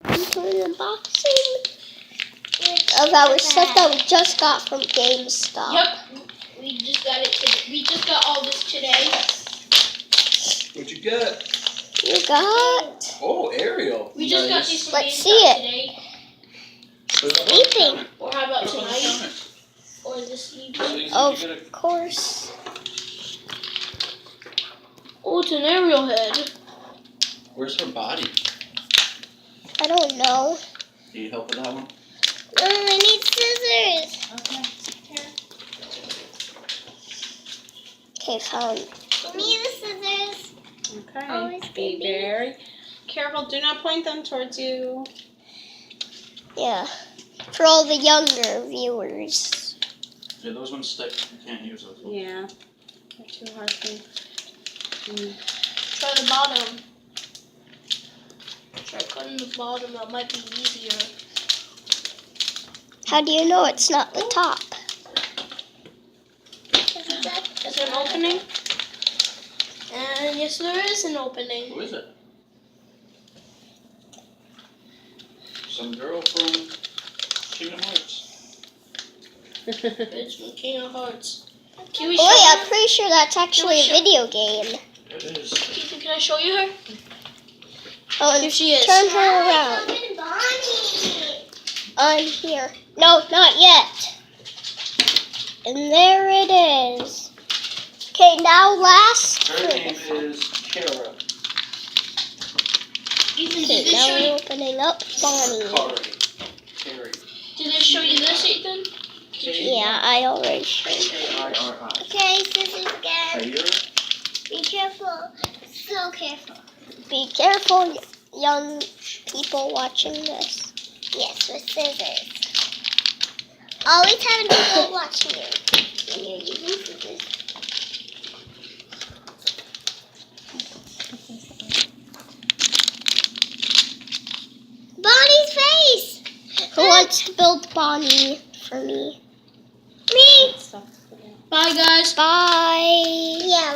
into an unboxing of our stuff that we just got from GameStop. Yep, we just got it today. We just got all this today. What'd you get? You got? Oh, Ariel. We just got these from Let's GameStop see it. today. Sleeping. Or how about tonight? Or this evening? Of course. Oh, it's an Ariel head. Where's her body? I don't know. Need help with that one? I need scissors. Okay. Here. Okay, found. Give me the scissors. Oh, Okay. it's Be baby. very careful. Do not point them towards you. Yeah. For all the younger viewers. Yeah, those ones stick. You can't use those ones. Yeah. They're too hard to. Try the bottom. Try cutting the bottom. That might be easier. How do you know it's not the top? Is there an opening? And yes, there is an opening. Who is it? Some girl from Kingdom Hearts. It's from King of Hearts. Can we Oh, show wait, her? I'm pretty sure that's actually a show- video game. It is. Ethan, can I show you her? Oh, and Here she is. turn her around. On here. No, not yet. And there it is. Okay, now last. Her name is Kara. Ethan, Okay, did they now show we're you? opening up Bonnie. Carrie. Did they show you this, Ethan? Yeah, I already showed you. K-A-R-R-I. Okay, scissors again. Kyra? Be careful. So careful. Be careful, young people watching this. Yes, with scissors. Always have an adult watching you when you're using scissors. Bonnie's face! Who wants to build Bonnie for me? Me! Bye, guys. Bye. Yeah.